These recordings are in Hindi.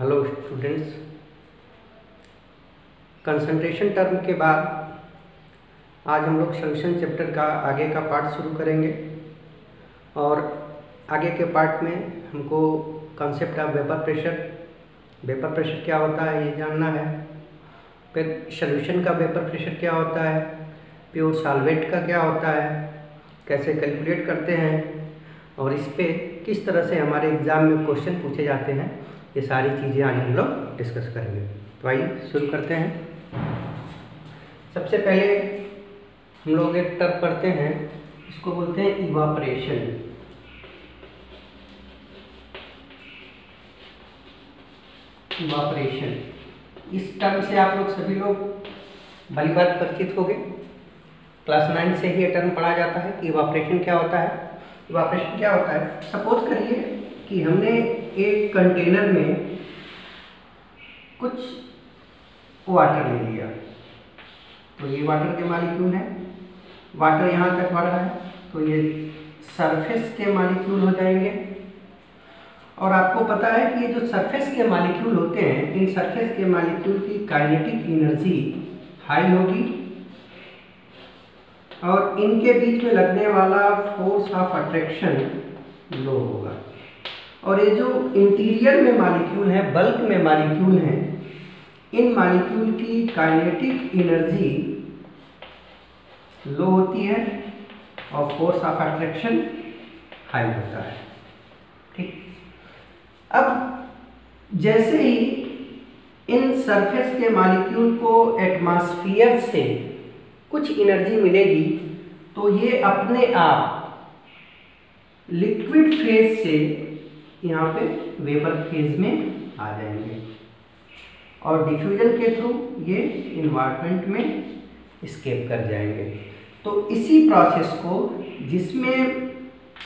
हेलो स्टूडेंट्स, कंसंट्रेशन टर्म के बाद आज हम लोग सॉल्यूशन चैप्टर का आगे का पार्ट शुरू करेंगे और आगे के पार्ट में हमको कॉन्सेप्ट ऑफ वेपर प्रेशर क्या होता है ये जानना है। फिर सॉल्यूशन का वेपर प्रेशर क्या होता है, प्योर सॉल्वेंट का क्या होता है, कैसे कैलकुलेट करते हैं और इस पे किस तरह से हमारे एग्ज़ाम में क्वेश्चन पूछे जाते हैं, ये सारी चीज़ें आज हम लोग डिस्कस करेंगे। तो आइए शुरू करते हैं। सबसे पहले हम लोग एक टर्म पढ़ते हैं, इसको बोलते हैं इवापोरेशन। इवापोरेशन इस टर्म से आप लोग सभी लोग भली बात परिचित हो गए। क्लास 9 से ही ये टर्म पढ़ा जाता है कि इवापोरेशन क्या होता है। इवापोरेशन क्या होता है, सपोज करिए कि हमने एक कंटेनर में कुछ वाटर ले लिया, तो ये वाटर के मॉलिक्यूल है, वाटर यहाँ तक बढ़ रहा है तो ये सरफेस के मॉलिक्यूल हो जाएंगे। और आपको पता है कि ये जो सरफेस के मॉलिक्यूल होते हैं, इन सरफेस के मॉलिक्यूल की काइनेटिक एनर्जी हाई होगी और इनके बीच में लगने वाला फोर्स ऑफ अट्रैक्शन लो होगा। और ये जो इंटीरियर में मॉलिक्यूल है, बल्क में मॉलिक्यूल हैं, इन मॉलिक्यूल की काइनेटिक एनर्जी लो होती है और फोर्स ऑफ अट्रैक्शन हाई होता है। ठीक, अब जैसे ही इन सरफेस के मॉलिक्यूल को एटमॉस्फेयर से कुछ एनर्जी मिलेगी तो ये अपने आप लिक्विड फेज से यहाँ पे वेपर फेज में आ जाएंगे और डिफ्यूजन के थ्रू ये इन्वायरमेंट में एस्केप कर जाएंगे। तो इसी प्रोसेस को, जिसमें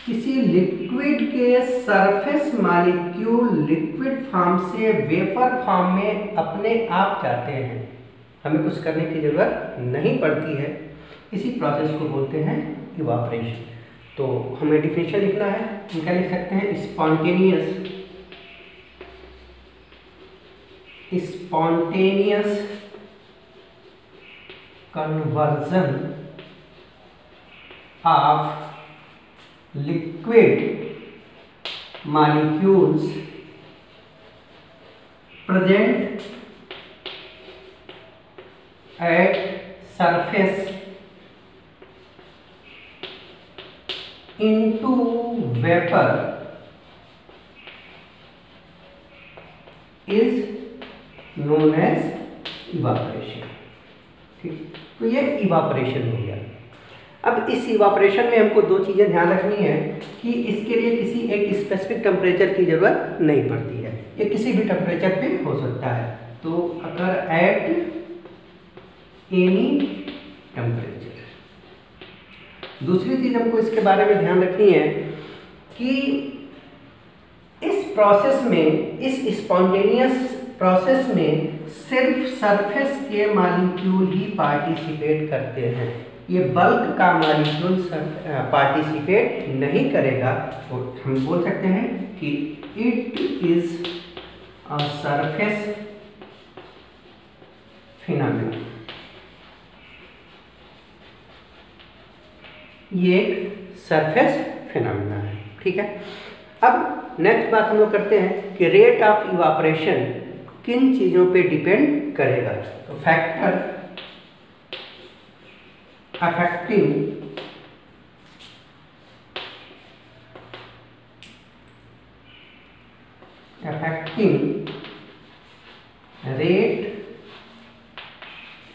किसी लिक्विड के सरफेस मॉलिक्यूल लिक्विड फॉर्म से वेपर फॉर्म में अपने आप जाते हैं, हमें कुछ करने की ज़रूरत नहीं पड़ती है, इसी प्रोसेस को बोलते हैं इवापोरेशन। तो हमें डिफिनेशन लिखना है, हम क्या लिख सकते हैं, spontaneous conversion of liquid molecules present at surface into vapor is known as evaporation। ठीक, तो ये इवापोरेशन हो गया। अब इस इवापोरेशन में हमको दो चीज़ें ध्यान रखनी है कि इसके लिए किसी एक स्पेसिफिक टेम्परेचर की ज़रूरत नहीं पड़ती है, ये किसी भी टेम्परेचर पे हो सकता है। तो अगर एट एनी टेम्परेचर। दूसरी चीज हमको इसके बारे में ध्यान रखनी है कि इस प्रोसेस में, इस स्पॉन्टेनियस प्रोसेस में सिर्फ सरफेस के मॉलिक्यूल ही पार्टिसिपेट करते हैं, ये बल्क का मॉलिक्यूल पार्टिसिपेट नहीं करेगा। तो हम बोल सकते हैं कि it is a surface phenomena. ये एक सरफेस फिनोमेना है। ठीक है, अब नेक्स्ट बात हम लोग करते हैं कि रेट ऑफ इवापोरेशन किन चीज़ों पे डिपेंड करेगा। तो factor affecting rate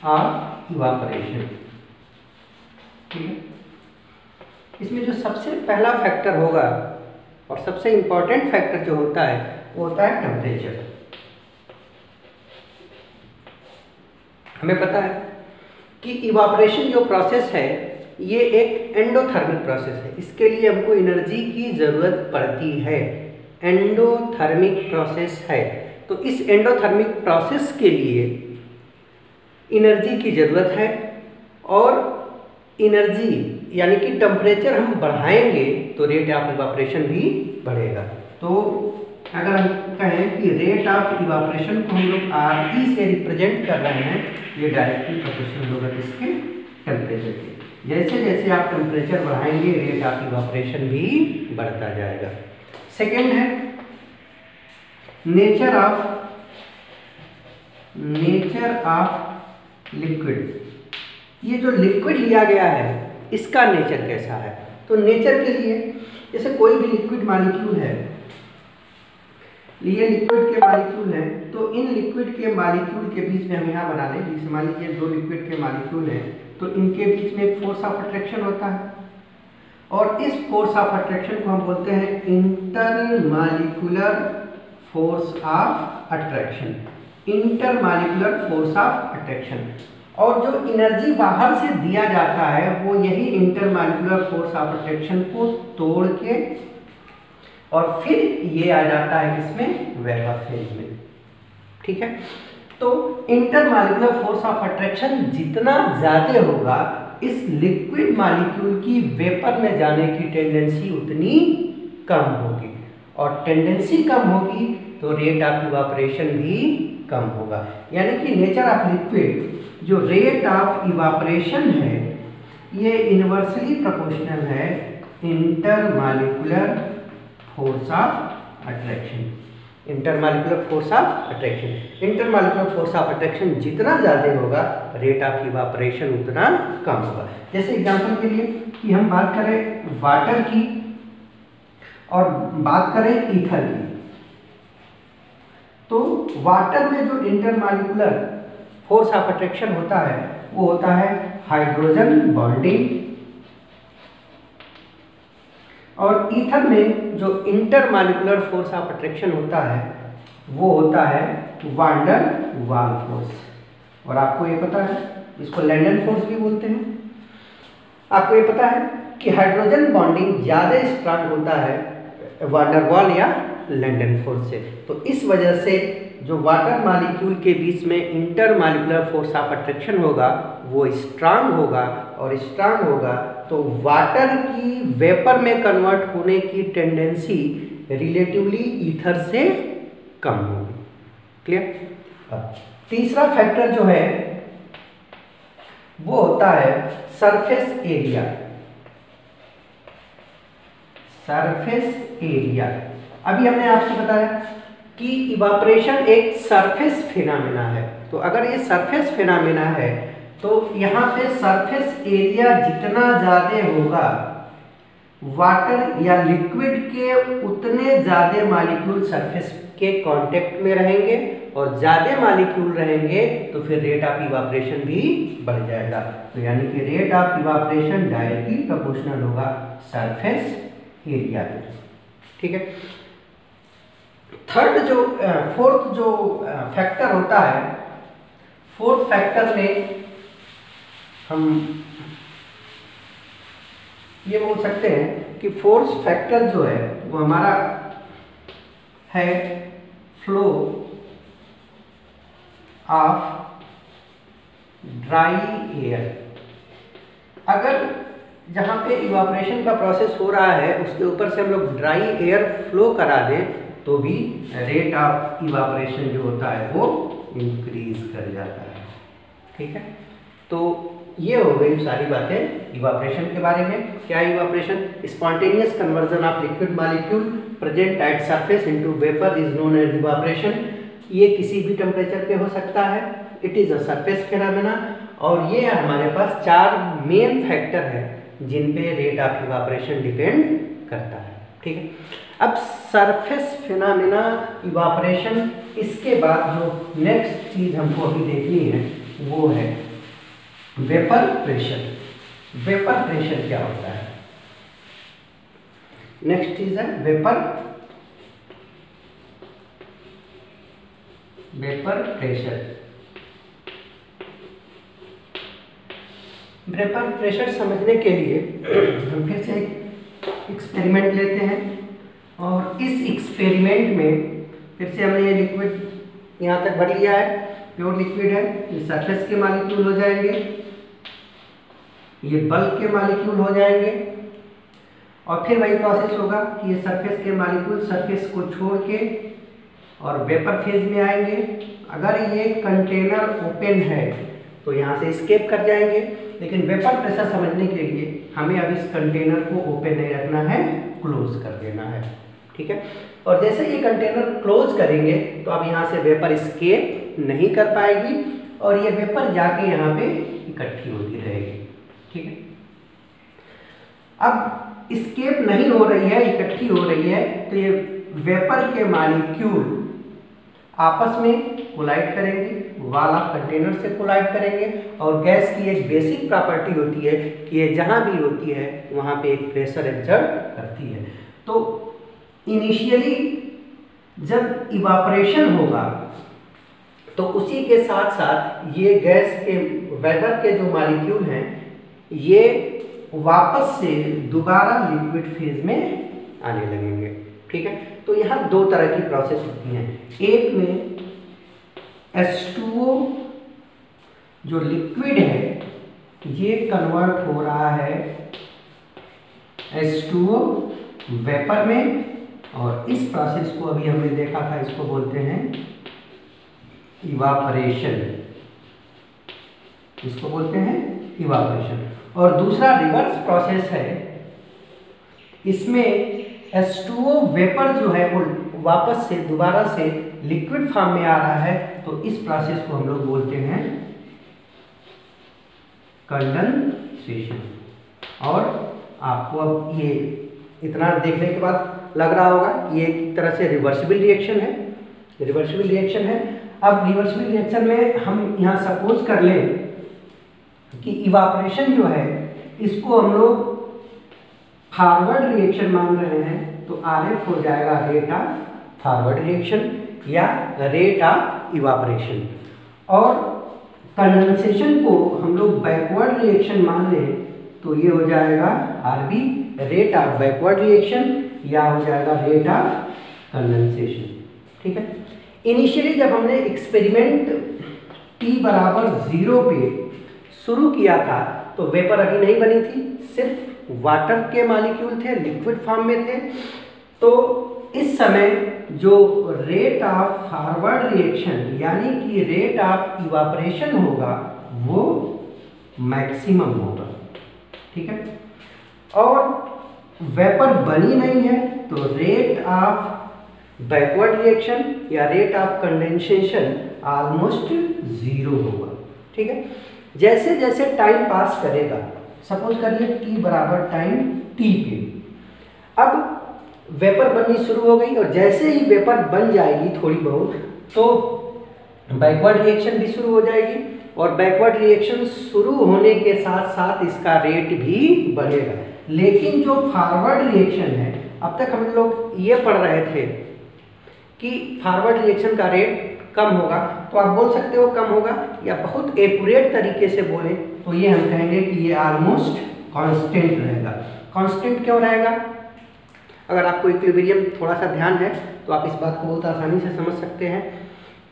of evaporation. ठीक है, इसमें जो सबसे पहला फैक्टर होगा और सबसे इंपॉर्टेंट फैक्टर जो होता है वो होता है टेम्परेचर। हमें पता है कि इवापोरेशन जो प्रोसेस है ये एक एंडोथर्मिक प्रोसेस है, इसके लिए हमको एनर्जी की ज़रूरत पड़ती है, एंडोथर्मिक प्रोसेस है। तो इस एंडोथर्मिक प्रोसेस के लिए एनर्जी की ज़रूरत है और एनर्जी यानी कि टेम्परेचर हम बढ़ाएंगे तो रेट ऑफ इवापोरेशन भी बढ़ेगा। तो अगर हम कहें कि रेट ऑफ इवापोरेशन को हम लोग RE से रिप्रेजेंट कर रहे हैं, ये डायरेक्टली प्रोपोर्शनल होगा किसके? टेम्परेचर के। जैसे जैसे आप टेम्परेचर बढ़ाएंगे रेट ऑफ इवापोरेशन भी बढ़ता जाएगा। सेकेंड है नेचर ऑफ लिक्विड। ये जो लिक्विड लिया गया है इसका नेचर कैसा है? तो नेचर के लिए जैसे कोई भी लिक्विड मॉलिक्यूल है, ये लिक्विड के मॉलिक्यूल है, तो इन लिक्विड के मॉलिक्यूल के बीच में हम यहाँ बना लें, जैसे मान लीजिए दो लिक्विड के मॉलिक्यूल हैं, तो इनके बीच में एक फोर्स ऑफ अट्रैक्शन होता है, और इस फोर्स ऑफ अट्रैक्शन को हम बोलते हैं intermolecular force of attraction. Intermolecular force of attraction. और जो एनर्जी बाहर से दिया जाता है वो यही इंटरमॉलिक्यूलर फोर्स ऑफ अट्रैक्शन को तोड़ के और फिर ये आ जाता है किसमें? वेपर फेज में। ठीक है, तो इंटरमॉलिक्यूलर फोर्स ऑफ अट्रैक्शन जितना ज्यादा होगा इस लिक्विड मॉलिक्यूल की वेपर में जाने की टेंडेंसी उतनी कम होगी, और टेंडेंसी कम होगी तो रेट ऑफ इवापोरेशन भी कम होगा। यानी कि नेचर ऑफ लिक्विड जो रेट ऑफ इवापोरेशन है ये इनवर्सली प्रोपोर्शनल है intermolecular force of attraction. Intermolecular force of attraction, intermolecular force of attraction जितना ज़्यादा होगा रेट ऑफ इवापोरेशन उतना कम होगा। जैसे एग्जांपल के लिए कि हम बात करें वाटर की और बात करें ईथर की, तो वाटर में जो इंटरमॉलिक्यूलर फोर्स ऑफ अट्रैक्शन होता है वो होता है हाइड्रोजन बॉन्डिंग, और ईथर में जो इंटरमॉलिक्यूलर फोर्स ऑफ अट्रैक्शन होता है वो होता है वांडर वाल फोर्स। और आपको ये पता है इसको लैंडन फोर्स भी बोलते हैं। आपको ये पता है कि हाइड्रोजन बॉन्डिंग ज़्यादा स्ट्रांग होता है वांडर वाल या लैंडन फोर्स से, तो इस वजह से जो वाटर मॉलिक्यूल के बीच में इंटरमॉलिक्यूलर फोर्स ऑफ अट्रैक्शन होगा वो स्ट्रांग होगा, और स्ट्रांग होगा तो वाटर की वेपर में कन्वर्ट होने की टेंडेंसी रिलेटिवली ईथर से कम होगी। क्लियर? अब तीसरा फैक्टर जो है वो होता है सरफेस एरिया। सरफेस एरिया, अभी हमने आपसे बताया कि इवापोरेशन एक सरफेस फिनोमेना है, तो अगर ये सरफेस फिनोमेना है तो यहाँ पे सरफेस एरिया जितना ज़्यादा होगा वाटर या लिक्विड के उतने ज़्यादा मॉलिक्यूल सरफेस के कांटेक्ट में रहेंगे, और ज़्यादा मॉलिक्यूल रहेंगे तो फिर रेट ऑफ इवापोरेशन भी बढ़ जाएगा। तो यानी कि rate of evaporation directly proportional होगा सरफेस एरिया पे। ठीक है, फोर्थ जो फैक्टर होता है, फोर्थ फैक्टर में हम ये बोल सकते हैं कि फोर्थ फैक्टर जो है वो हमारा है फ्लो ऑफ ड्राई एयर। अगर जहाँ पे इवापोरेशन का प्रोसेस हो रहा है उसके ऊपर से हम लोग ड्राई एयर फ्लो करा दें तो भी रेट ऑफ इवापोरेशन जो होता है वो इंक्रीज कर जाता है। ठीक है, तो ये हो गई सारी बातें इवापोरेशन के बारे में। क्या evaporation? Spontaneous conversion of liquid molecule present at surface into vapour is known as evaporation. ये किसी भी टेम्परेचर पे हो सकता है, it is a surface phenomena, और ये हमारे पास 4 मेन फैक्टर हैं जिन पे रेट ऑफ इवापोरेशन डिपेंड करता है। ठीक है, अब सरफेस फिनोमेना इवापोरेशन, इसके बाद जो नेक्स्ट चीज हमको अभी देखनी है वो है वेपर प्रेशर। वेपर प्रेशर क्या होता है? नेक्स्ट चीज है वेपर प्रेशर। वेपर प्रेशर समझने के लिए हम फिर से एक एक्सपेरिमेंट लेते हैं, और इस एक्सपेरिमेंट में फिर से हमने ये लिक्विड यहाँ तक भर लिया है, प्योर लिक्विड है, ये सरफेस के मॉलिक्यूल हो जाएंगे, ये बल्क के मॉलिक्यूल हो जाएंगे, और फिर वही प्रोसेस होगा कि ये सरफेस के मॉलिक्यूल सरफेस को छोड़ के और वेपर फेज में आएंगे। अगर ये कंटेनर ओपन है तो यहाँ से एस्केप कर जाएंगे, लेकिन वेपर प्रेशर समझने के लिए हमें अब इस कंटेनर को ओपन नहीं रखना है, क्लोज कर देना है। ठीक है, और जैसे ये कंटेनर क्लोज करेंगे तो अब यहाँ से वेपर एस्केप नहीं कर पाएगी और ये वेपर जाके यहाँ पे इकट्ठी होती रहेगी। ठीक है, अब एस्केप नहीं हो रही है, इकट्ठी हो रही है, तो ये वेपर के मॉलिक्यूल आपस में कोलाइड करेंगे, वाला कंटेनर से कोलाइड करेंगे। और गैस की एक बेसिक प्रॉपर्टी होती है कि ये जहाँ भी होती है वहाँ पे एक प्रेशर एक्सर्ट करती है। तो इनिशियली जब इवापोरेशन होगा तो उसी के साथ साथ ये गैस के वेपर के जो मॉलिक्यूल हैं ये वापस से दोबारा लिक्विड फेज में आने लगेंगे। ठीक है, तो यहाँ दो तरह की प्रोसेस होती हैं। एक में H2O जो लिक्विड है ये कन्वर्ट हो रहा है H2O वेपर में, और इस प्रोसेस को अभी हमने देखा था, इसको बोलते हैं इवापोरेशन, इसको बोलते हैं इवापोरेशन। और दूसरा रिवर्स प्रोसेस है, इसमें H2O वेपर जो है वो वापस से दोबारा से लिक्विड फॉर्म में आ रहा है, तो इस प्रोसेस को हम लोग बोलते हैं कंडेंसेशन। और आपको अब ये इतना देखने के बाद लग रहा होगा कि ये एक तरह से रिवर्सिबल रिएक्शन है, रिवर्सिबल रिएक्शन है। अब रिवर्सिबल रिएक्शन में हम यहाँ सपोज कर लें कि इवापोरेशन जो है इसको हम लोग फॉरवर्ड रिएक्शन मान रहे हैं, तो RF हो जाएगा रेट ऑफ फॉरवर्ड रिएक्शन या रेट ऑफ इवापोरेशन। और कंडेंसेशन को हम लोग बैकवर्ड रिएक्शन मान लें तो ये हो जाएगा RB rate of backward reaction या हो जाएगा रेट ऑफ कंडेंसेशन। ठीक है, इनिशियली जब हमने एक्सपेरिमेंट T बराबर 0 पे शुरू किया था तो वेपर अभी नहीं बनी थी, सिर्फ वाटर के मॉलिक्यूल थे, लिक्विड फॉर्म में थे। तो इस समय जो रेट ऑफ फॉरवर्ड रिएक्शन यानी कि रेट ऑफ इवापोरेशन होगा वो मैक्सिमम होगा। ठीक है, और वेपर बनी नहीं है तो रेट ऑफ बैकवर्ड रिएक्शन या रेट ऑफ कंडेंसेशन ऑलमोस्ट 0 होगा। ठीक है, जैसे जैसे टाइम पास करेगा, सपोज करिए T बराबर टाइम T पे, अब वेपर बननी शुरू हो गई, और जैसे ही वेपर बन जाएगी थोड़ी बहुत तो बैकवर्ड रिएक्शन भी शुरू हो जाएगी, और बैकवर्ड रिएक्शन शुरू होने के साथ साथ इसका रेट भी बढ़ेगा। लेकिन जो फॉरवर्ड रिएक्शन है, अब तक हम लोग ये पढ़ रहे थे कि फॉरवर्ड रिएक्शन का रेट कम होगा, तो आप बोल सकते हो कम होगा, या बहुत एक्यूरेट तरीके से बोले तो ये हम कहेंगे कि ये ऑलमोस्ट कांस्टेंट रहेगा। कांस्टेंट क्यों रहेगा? अगर आपको इक्विलिब्रियम थोड़ा सा ध्यान है तो आप इस बात को बहुत आसानी से समझ सकते हैं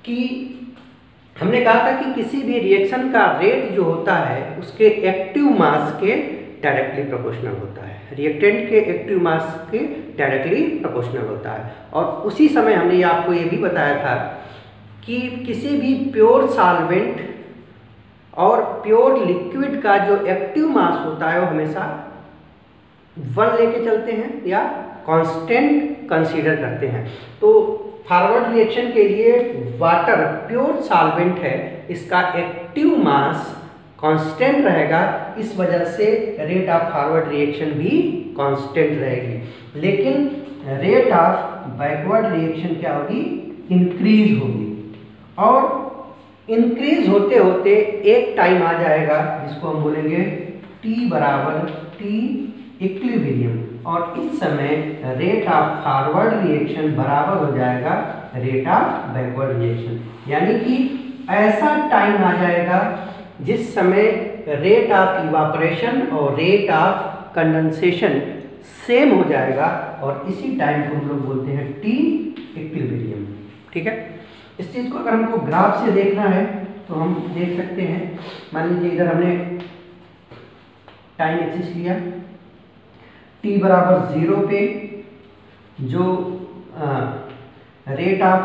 कि हमने कहा था कि किसी भी रिएक्शन का रेट जो होता है उसके एक्टिव मास के डायरेक्टली प्रोपोर्शनल होता है, रिएक्टेंट के एक्टिव मास के डायरेक्टली प्रोपोर्शनल होता है। और उसी समय हमने आपको ये भी बताया था कि किसी भी प्योर सॉल्वेंट और प्योर लिक्विड का जो एक्टिव मास होता है वो हमेशा 1 लेके चलते हैं या कांस्टेंट कंसीडर करते हैं। तो फॉरवर्ड रिएक्शन के लिए वाटर प्योर सॉल्वेंट है, इसका एक्टिव मास कांस्टेंट रहेगा, इस वजह से रेट ऑफ फॉरवर्ड रिएक्शन भी कांस्टेंट रहेगी। लेकिन रेट ऑफ बैकवर्ड रिएक्शन क्या होगी? इंक्रीज होगी, और इंक्रीज होते होते एक टाइम आ जाएगा जिसको हम बोलेंगे T बराबर T इक्विलिब्रियम, और इस समय रेट ऑफ फॉरवर्ड रिएक्शन बराबर हो जाएगा रेट ऑफ बैकवर्ड रिएक्शन। यानी कि ऐसा टाइम आ जाएगा जिस समय रेट ऑफ इवापोरेशन और रेट ऑफ कंडेंसेशन सेम हो जाएगा, और इसी टाइम को हम लोग बोलते हैं T इक्विलिब्रियम। ठीक है, इस चीज़ को अगर हमको ग्राफ से देखना है तो हम देख सकते हैं। मान लीजिए इधर हमने टाइम एक्सिस लिया, t बराबर 0 पे जो रेट ऑफ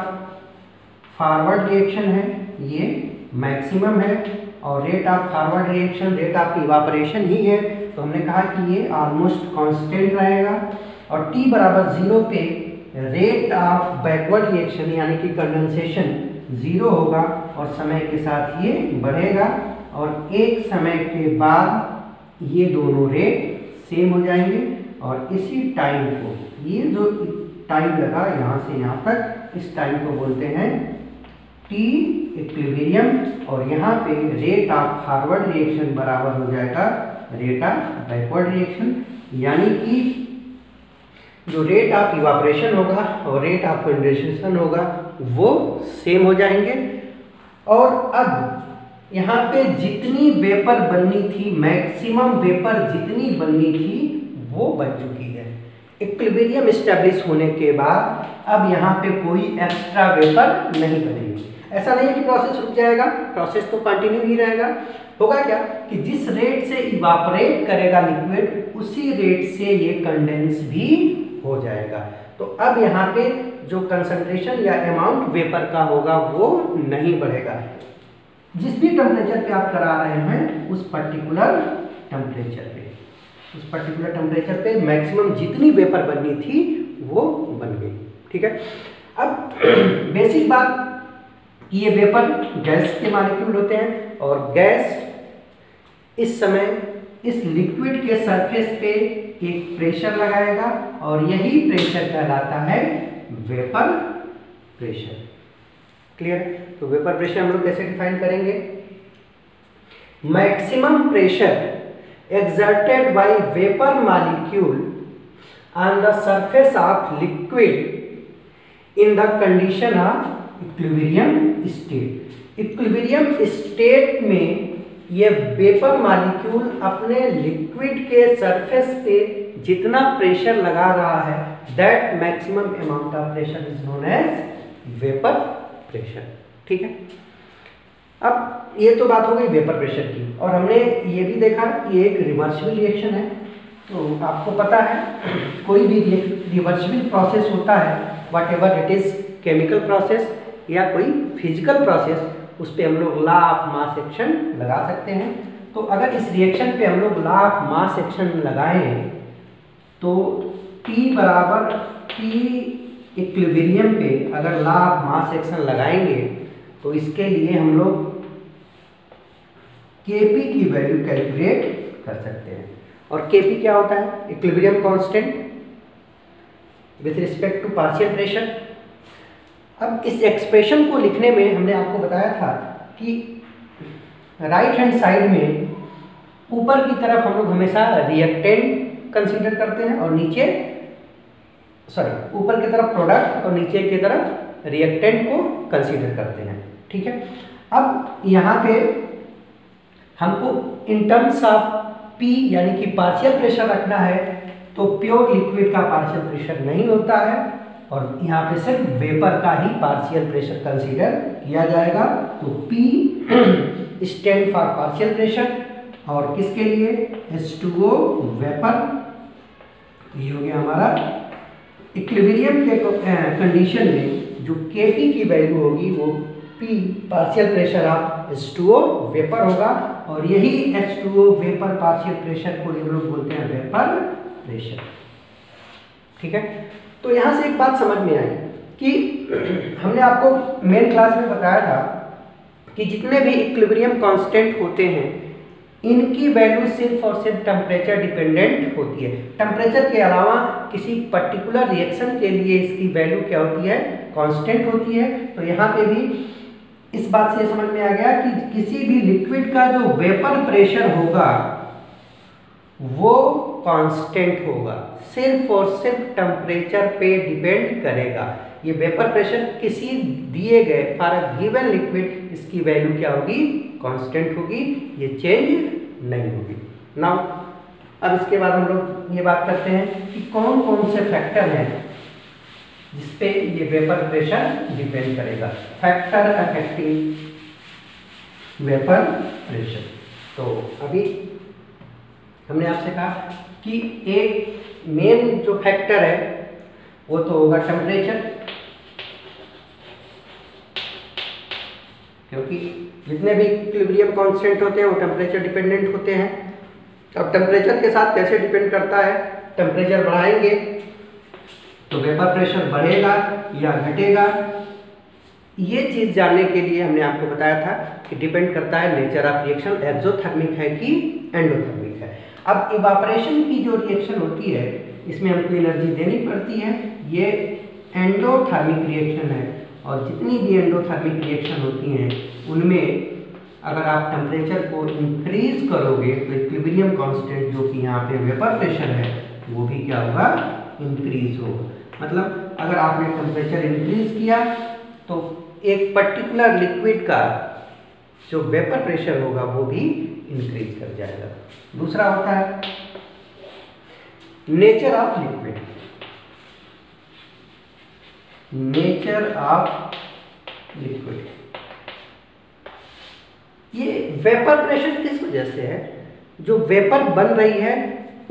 फॉरवर्ड रिएक्शन है ये मैक्सिमम है, और rate of forward reaction rate of evaporation ही है, तो हमने कहा कि ये ऑलमोस्ट कांस्टेंट रहेगा। और t बराबर 0 पे रेट ऑफ बैकवर्ड रिएक्शन यानी कि कंडेंसेशन 0 होगा और समय के साथ ये बढ़ेगा, और एक समय के बाद ये दोनों रेट सेम हो जाएंगे। और इसी टाइम को, ये जो टाइम लगा यहाँ से यहाँ तक, इस टाइम को बोलते हैं टी इक्विलिब्रियम, और यहाँ पे रेट ऑफ फॉरवर्ड रिएक्शन बराबर हो जाएगा रेट ऑफ बैकवर्ड रिएक्शन, यानी कि जो रेट ऑफ इवापोरेशन होगा और रेट ऑफ कंडेंसेशन होगा वो सेम हो जाएंगे। और अब यहाँ पे जितनी वेपर बननी थी, मैक्सिमम वेपर जितनी बननी थी वो बन चुकी है। इक्विलिब्रियम एस्टेब्लिश होने के बाद अब यहाँ पे कोई एक्स्ट्रा वेपर नहीं बनेगी। ऐसा नहीं है कि प्रोसेस रुक जाएगा, प्रोसेस तो कंटिन्यू ही रहेगा। होगा क्या कि जिस रेट से इवापोरेट करेगा लिक्विड उसी रेट से ये कंडेंस भी हो जाएगा। तो अब यहाँ पे जो कंसंट्रेशन या अमाउंट वेपर का होगा वो नहीं बढ़ेगा। जिस भी टेम्परेचर पे आप करा रहे हैं उस पर्टिकुलर टेम्परेचर पे मैक्सिमम जितनी वेपर बननी थी वो बन गई। ठीक है, अब बेसिक बात, ये वेपर गैस के मॉलिक्यूल होते हैं और गैस इस समय इस लिक्विड के सरफेस पे एक प्रेशर लगाएगा और यही प्रेशर कहलाता है वेपर प्रेशर। क्लियर? तो वेपर प्रेशर हम लोग कैसे डिफाइन करेंगे? Maximum pressure exerted by vapor molecule on the surface of liquid in the condition of equilibrium state। Equilibrium state में ये वेपर मॉलिक्यूल अपने लिक्विड के सरफेस पे जितना प्रेशर लगा रहा है that maximum amount of pressure is known as vapour pressure. ठीक है, अब ये तो बात हो गई वेपर प्रेशर की, और हमने ये भी देखा कि एक रिवर्सिबल रिएक्शन है। तो आपको पता है कोई भी रिवर्सिबल प्रोसेस होता है, what ever it is chemical process या कोई फिजिकल प्रोसेस, उस पर हम लोग लॉ ऑफ मास एक्शन लगा सकते हैं। तो अगर इस रिएक्शन पे हम लोग लॉ ऑफ मास एक्शन लगाएं तो T बराबर T इक्विलिब्रियम पे अगर लॉ ऑफ मास एक्शन लगाएंगे तो इसके लिए हम लोग Kp की वैल्यू कैलकुलेट कर सकते हैं। और Kp क्या होता है? Equilibrium constant with respect to partial pressure. अब इस एक्सप्रेशन को लिखने में हमने आपको बताया था कि राइट हैंड साइड में ऊपर की तरफ हम लोग हमेशा रिएक्टेंट कंसीडर करते हैं और नीचे ऊपर की तरफ प्रोडक्ट और नीचे की तरफ रिएक्टेंट को कंसीडर करते हैं। ठीक है, अब यहाँ पे हमको इन टर्म्स ऑफ P यानी कि पार्शियल प्रेशर रखना है, तो प्योर लिक्विड का पार्शियल प्रेशर नहीं होता है और यहाँ पे सिर्फ वेपर का ही पार्शियल प्रेशर कंसीडर किया जाएगा। तो P stand for partial pressure, और किसके लिए? H2O vapour. ये हो गया हमारा इक्विलिब्रियम के कंडीशन में जो Kp की वैल्यू होगी वो P partial pressure of H2O vapour होगा, और यही H2O वेपर पार्शियल प्रेशर को हम लोग बोलते हैं वेपर प्रेशर। ठीक है, तो यहाँ से एक बात समझ में आई कि हमने आपको मेन क्लास में बताया था कि जितने भी इक्विलिब्रियम कांस्टेंट होते हैं इनकी वैल्यू सिर्फ और सिर्फ टेम्परेचर डिपेंडेंट होती है। टेम्परेचर के अलावा किसी पर्टिकुलर रिएक्शन के लिए इसकी वैल्यू क्या होती है? कांस्टेंट होती है। तो यहाँ पे भी इस बात से समझ में आ गया कि किसी भी लिक्विड का जो वेपर प्रेशर होगा वो कांस्टेंट होगा, सिर्फ और सिर्फ टेम्परेचर पे डिपेंड करेगा। ये वेपर प्रेशर किसी दिए गए फॉर अ गिवन लिक्विड इसकी वैल्यू क्या होगी? कांस्टेंट होगी, ये चेंज नहीं होगी। नाउ अब इसके बाद हम लोग ये बात करते हैं कि कौन कौन से फैक्टर हैं जिसपे ये वेपर प्रेशर डिपेंड करेगा। Factor affecting vapour pressure. तो अभी हमने आपसे कहा कि एक मेन जो फैक्टर है वो तो होगा टेम्परेचर, क्योंकि जितने भी इक्विलिब्रियम कांस्टेंट होते हैं वो टेम्परेचर डिपेंडेंट होते हैं। अब टेम्परेचर के साथ कैसे डिपेंड करता है, टेम्परेचर बढ़ाएंगे तो वेपर प्रेशर बढ़ेगा या घटेगा। ये चीज़ जानने के लिए हमने आपको बताया था कि डिपेंड करता है नेचर ऑफ रिएक्शन, एक्सोथर्मिक है कि एंडोथर्मिक है। अब इवापोरेशन की जो रिएक्शन होती है इसमें हमको एनर्जी देनी पड़ती है, ये एंडोथर्मिक रिएक्शन है। और जितनी भी एंडोथर्मिक रिएक्शन होती हैं उनमें अगर आप टेम्परेचर को इंक्रीज करोगे तो इक्विलिब्रियम कांस्टेंट जो कि यहाँ पे वेपर प्रेशर है वो भी क्या होगा, इंक्रीज होगा। मतलब अगर आपने टेम्परेचर इंक्रीज किया तो एक पर्टिकुलर लिक्विड का जो वेपर प्रेशर होगा वो भी इंक्रीज कर जाएगा। दूसरा होता है nature of liquid. Nature of liquid, ये वेपर प्रेशर किस वजह से है, जो वेपर बन रही है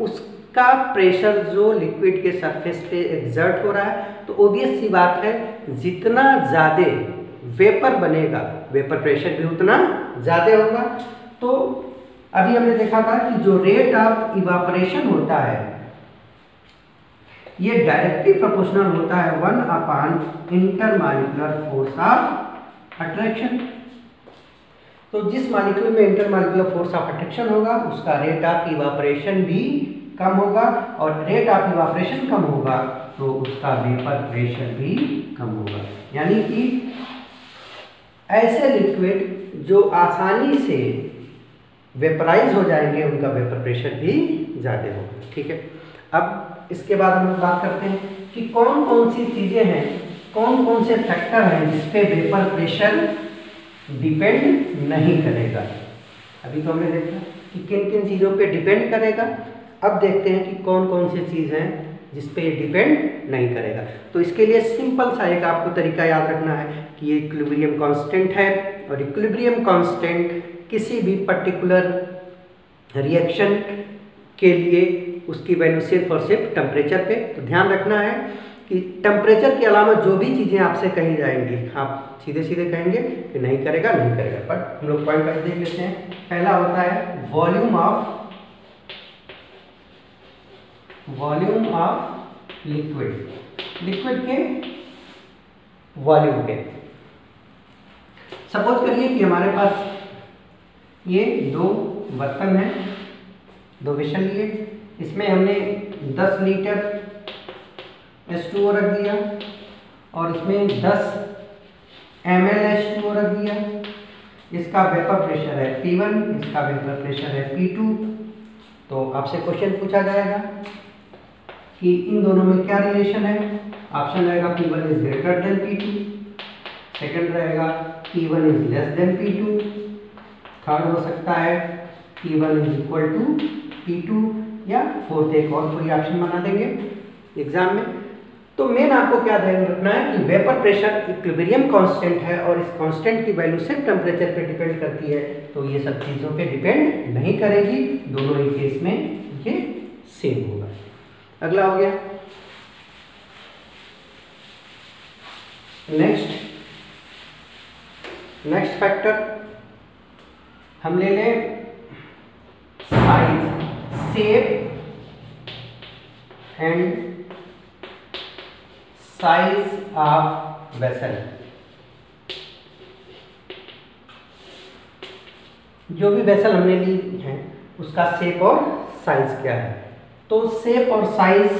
उसका प्रेशर जो लिक्विड के सरफेस पे एग्जर्ट हो रहा है, तो ऑब्वियस सी बात है जितना ज़्यादा वेपर बनेगा वेपर प्रेशर भी उतना ज़्यादा होगा। तो अभी हमने देखा था कि जो रेट ऑफ इवापोरेशन होता है ये डायरेक्टली प्रोपोर्शनल होता है 1 इंटरमॉलिक्यूलर फोर्स ऑफ अट्रैक्शन। तो जिस मॉलिक्यूल में इंटरमॉलिक्यूलर फोर्स ऑफ अट्रैक्शन होगा उसका रेट ऑफ इवापोरेशन भी कम होगा, और रेट ऑफ इवापोरेशन कम होगा तो उसका वेपर प्रेशर भी कम होगा। यानी कि ऐसे लिक्विड जो आसानी से वेपराइज हो जाएंगे उनका वेपर प्रेशर भी ज़्यादा होगा। ठीक है, अब इसके बाद हम लोग बात करते हैं कि कौन कौन सी चीज़ें हैं, कौन कौन से फैक्टर हैं जिस पे वेपर प्रेशर डिपेंड नहीं करेगा। अभी तो हमने देखा कि किन किन चीज़ों पे डिपेंड करेगा, अब देखते हैं कि कौन कौन सी चीज़ हैं जिस पे डिपेंड नहीं करेगा। तो इसके लिए सिंपल सा एक आपको तरीका याद रखना है कि ये इक्विलिब्रियम कांस्टेंट है, और इक्विलिब्रियम कांस्टेंट किसी भी पर्टिकुलर रिएक्शन के लिए उसकी वैल्यू सिर्फ और सिर्फ टेम्परेचर पे। तो ध्यान रखना है कि टेम्परेचर के अलावा जो भी चीज़ें आपसे कही जाएंगी आप सीधे सीधे कहेंगे कि नहीं करेगा नहीं करेगा, बट हम लोग पॉइंट देख लेते हैं। पहला होता है वॉल्यूम ऑफ लिक्विड, लिक्विड के वॉल्यूम पे। सपोज करिए कि हमारे पास ये दो बर्तन हैं, दो वेसल लिए, इसमें हमने 10 लीटर H2O रख दिया और इसमें 10 ml H2O रख दिया। इसका वेपर प्रेशर है P1, इसका वेपर प्रेशर है P2। तो आपसे क्वेश्चन पूछा जाएगा कि इन दोनों में क्या रिलेशन है। ऑप्शन रहेगा P1 is greater than P2, second रहेगा P1 is less than P2, third हो सकता है P1 is equal to P2, या फोर्थ एक और कोई ऑप्शन बना देंगे एग्जाम में। तो मेन आपको क्या ध्यान रखना है कि वेपर प्रेशर इक्विलिब्रियम कांस्टेंट है और इस कांस्टेंट की वैल्यू सिर्फ टेम्परेचर पे डिपेंड करती है, तो ये सब चीज़ों पे डिपेंड नहीं करेगी, दोनों ही केस में ये सेम होगा। अगला हो गया नेक्स्ट फैक्टर हम ले लें size, shape and size of vessel. जो भी वेसल हमने ली है उसका शेप और साइज क्या है। तो शेप और साइज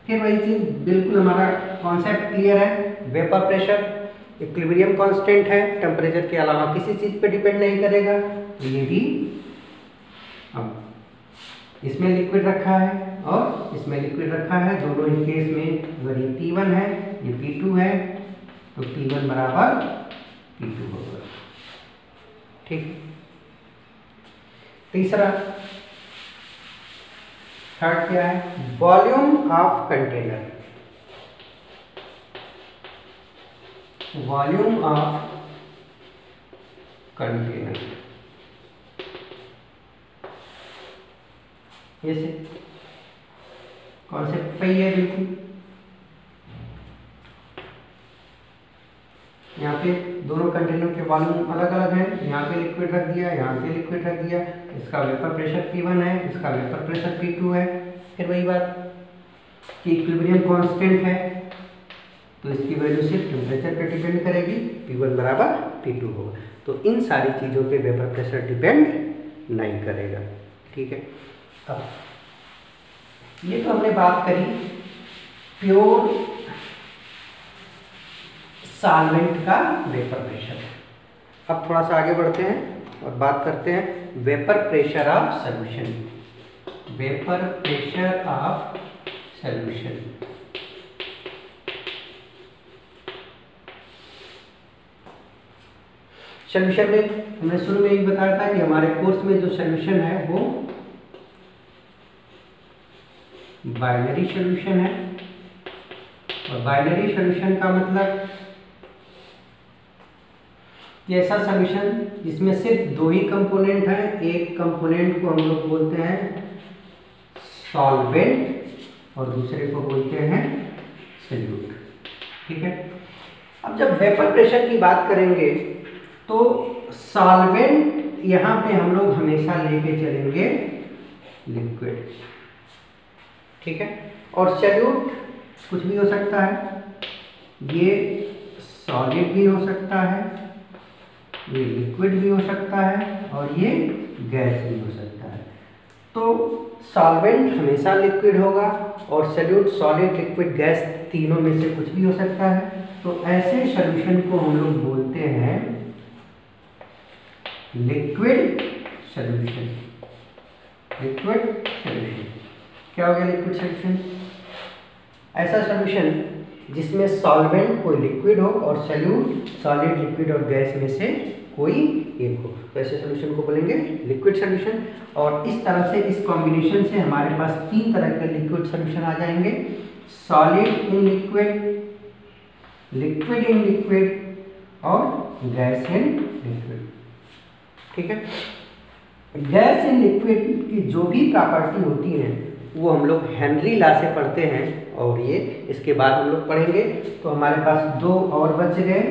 फिर वही चीज, बिल्कुल हमारा कॉन्सेप्ट क्लियर है। वेपर प्रेशर इक्विलिब्रियम कांस्टेंट है, टेम्परेचर के अलावा किसी चीज पे डिपेंड नहीं करेगा। तो ये भी, अब इसमें लिक्विड रखा है और इसमें लिक्विड रखा है, दोनों ही केस में अगर ये P1 है ये P2 है तो P1 बराबर P2 होगा। ठीक, तीसरा थर्ड क्या है, volume of container. Volume of container, जैसे कॉन्सेप्ट सही है बिल्कुल। यहाँ पे दोनों कंटेनर के वॉल्यूम अलग अलग है, यहाँ पे लिक्विड रख दिया, यहाँ पे लिक्विड रख दिया, इसका वेपर प्रेशर P1 है, इसका वेपर प्रेशर P2 है। फिर वही बात कि इक्विलिब्रियम कांस्टेंट है, तो इसकी वैल्यू सिर्फ टेम्परेचर पे डिपेंड करेगी, P1 बराबर P2 होगा। तो इन सारी चीज़ों पे वेपर प्रेशर डिपेंड नहीं करेगा, ठीक है। अब ये तो हमने बात करी प्योर सॉल्वेंट का वेपर प्रेशर। अब थोड़ा सा आगे बढ़ते हैं और बात करते हैं vapour pressure of solution. Vapour pressure of solution, solution में हमने शुरू में ही बताया था कि हमारे कोर्स में जो सॉल्यूशन है वो बाइनरी सॉल्यूशन है। और बाइनरी सॉल्यूशन का मतलब कि ऐसा सॉल्यूशन जिसमें सिर्फ दो ही कंपोनेंट हैं। एक कंपोनेंट को हम लोग बोलते हैं सॉल्वेंट और दूसरे को बोलते हैं सॉल्यूट, ठीक है। अब जब वेपर प्रेशर की बात करेंगे तो सॉल्वेंट यहाँ पे हम लोग हमेशा लेके चलेंगे लिक्विड, ठीक है। और सॉल्यूट कुछ भी हो सकता है, ये सॉलिड भी हो सकता है, ये लिक्विड भी हो सकता है और ये गैस भी हो सकता है। तो सॉल्वेंट हमेशा लिक्विड होगा और सॉल्यूट सॉलिड लिक्विड गैस तीनों में से कुछ भी हो सकता है। तो ऐसे सॉल्यूशन को हम लोग बोलते हैं लिक्विड सॉल्यूशन। लिक्विड सॉल्यूशन क्या हो गया? लिक्विड सॉल्यूशन ऐसा सॉल्यूशन जिसमें सॉल्वेंट कोई लिक्विड हो और सॉल्यूट सॉलिड लिक्विड और गैस में से कोई एक हो, तो ऐसे सॉल्यूशन को बोलेंगे लिक्विड सॉल्यूशन। और इस तरह से इस कॉम्बिनेशन से हमारे पास तीन तरह के लिक्विड सॉल्यूशन आ जाएंगे, solid in liquid, liquid in liquid और गैस इन लिक्विड, ठीक है। गैस इन लिक्विड की जो भी प्रॉपर्टी होती है वो हम लोग हेनरी लॉ से पढ़ते हैं और ये इसके बाद हम लोग पढ़ेंगे। तो हमारे पास दो और बच गए,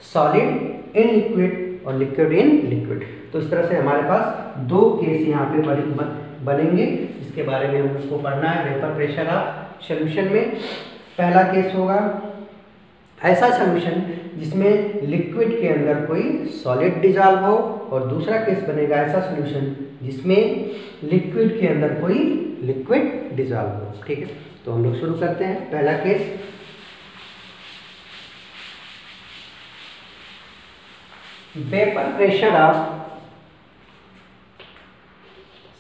सॉलिड इन लिक्विड और लिक्विड इन लिक्विड। तो इस तरह से हमारे पास दो केस यहाँ पे बनेंगे, इसके बारे में हमको पढ़ना है वेपर प्रेशर ऑफ सॉल्यूशन में। पहला केस होगा ऐसा सॉल्यूशन जिसमें लिक्विड के अंदर कोई सॉलिड डिजॉल्व हो, और दूसरा केस बनेगा ऐसा सॉल्यूशन जिसमें लिक्विड के अंदर कोई लिक्विड डिजॉल्व हो, ठीक है। तो हम लोग शुरू करते हैं। पहला case, vapour pressure of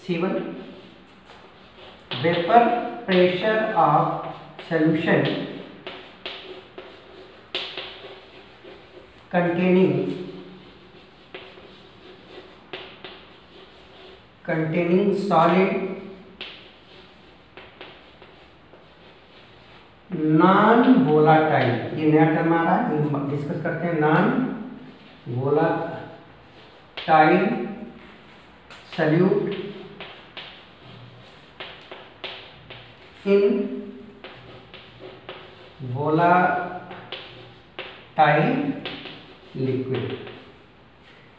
C1, vapour pressure of solution containing solid non volatile, ये नया टर्म आ रहा है, डिस्कस करते हैं। Non volatile solute in volatile liquid.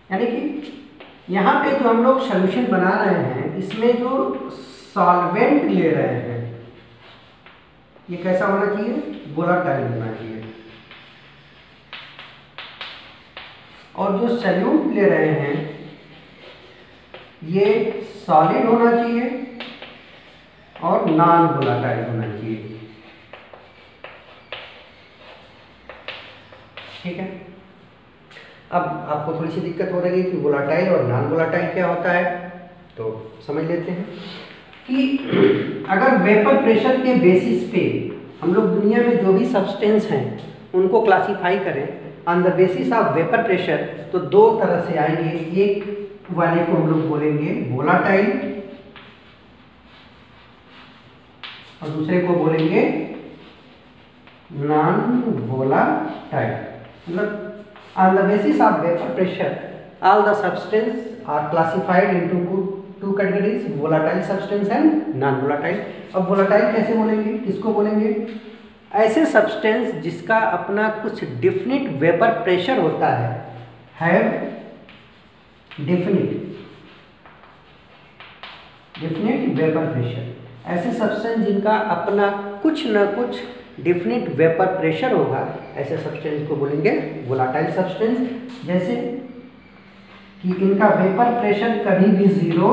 यानी कि यहाँ पे जो हम लोग सॉल्यूशन बना रहे हैं इसमें जो सॉल्वेंट ले रहे हैं ये कैसा होना चाहिए? वोलाटाइल होना चाहिए। और जो सॉल्यूट ले रहे हैं ये सॉलिड होना चाहिए और नॉन वोलाटाइल होना चाहिए, ठीक है। अब आपको थोड़ी सी दिक्कत हो रही है कि वोलाटाइल और नॉन वोलाटाइल क्या होता है, तो समझ लेते हैं कि अगर वेपर प्रेशर के बेसिस पे हम लोग दुनिया में जो भी सब्सटेंस हैं उनको क्लासिफाई करें on the basis of vapour pressure, तो दो तरह से आएंगे। एक वाले को हम लोग बोलेंगे वोलाटाइल और दूसरे को बोलेंगे नॉन वोलाटाइल। मतलब on the basis of vapor pressure all the substance are classified into two categories, volatile substance and non volatile. अब वोलाटाइल कैसे बोलेंगे, किसको बोलेंगे? ऐसे सब्सटेंस जिसका अपना कुछ डिफिनिट वेपर प्रेशर होता है डिफिनिट वेपर प्रेशर। ऐसे सब्सटेंस जिनका अपना कुछ न कुछ डिफिनिट वेपर प्रेशर होगा, ऐसे सब्सटेंस को बोलेंगे वोलाटाइल सब्सटेंस। जैसे कि इनका वेपर प्रेशर कभी भी जीरो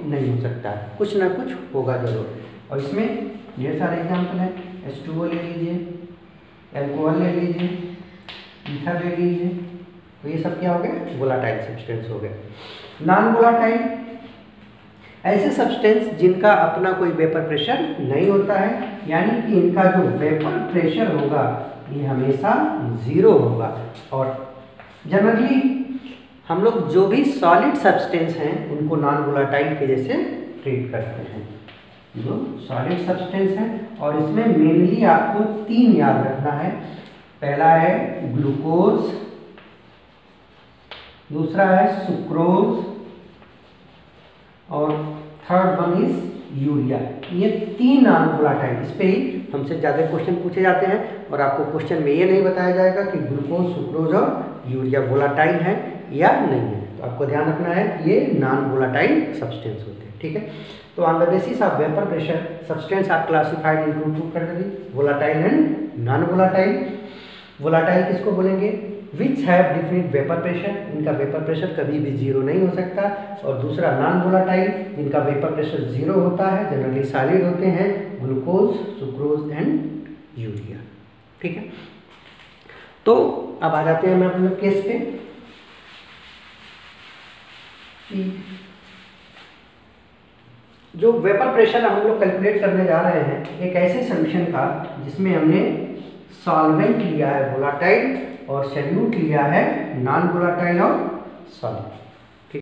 नहीं हो सकता है, कुछ ना कुछ होगा जरूर। और इसमें ढेर सारे एग्जाम्पल हैं, H2O ले लीजिए, एल्कोहल ले लीजिए, ईथर ले लीजिए, तो ये सब क्या हो गए? वोलाटाइल सब्सटेंस हो गए। नॉन वोलाटाइल ऐसे सब्सटेंस जिनका अपना कोई वेपर प्रेशर नहीं होता है, यानी कि इनका जो वेपर प्रेशर होगा ये हमेशा जीरो होगा। और जनरली हम लोग जो भी सॉलिड सब्सटेंस हैं उनको नॉन वोलाटाइल के जैसे ट्रीट करते हैं, जो सॉलिड सब्सटेंस है। और इसमें मेनली आपको 3 याद रखना है। पहला है ग्लूकोज, दूसरा है सुक्रोज और थर्ड वन इज यूरिया। ये 3 नॉन वोलाटाइल, इस पे ही हमसे ज़्यादा क्वेश्चन पूछे जाते हैं और आपको क्वेश्चन में ये नहीं बताया जाएगा कि ग्लूकोज, सुक्रोज और यूरिया वोलाटाइल है या नहीं है। तो आपको ध्यान रखना है ये नॉन वोलाटाइल सब्सटेंस होते हैं, ठीक है। तो on the basis of vapour pressure substance are classified into 2 category, volatile and non volatile. Volatile किसको बोलेंगे? Which have definite vapour pressure, इनका वेपर प्रेशर कभी भी जीरो नहीं हो सकता। और दूसरा नॉन वोलाटाइल, जिनका वेपर प्रेशर जीरो होता है, जनरली सॉलिड होते हैं, ग्लूकोज, सुक्रोज एंड यूरिया, ठीक है। तो अब आ जाते हैं हम अपने केस पे। जो वेपर प्रेशर हम लोग कैलकुलेट करने जा रहे हैं एक ऐसे सॉल्यूशन का जिसमें हमने सॉल्वेंट लिया है वोलाटाइल और सॉल्यूट लिया है नॉन वोलाटाइल और सॉलिड।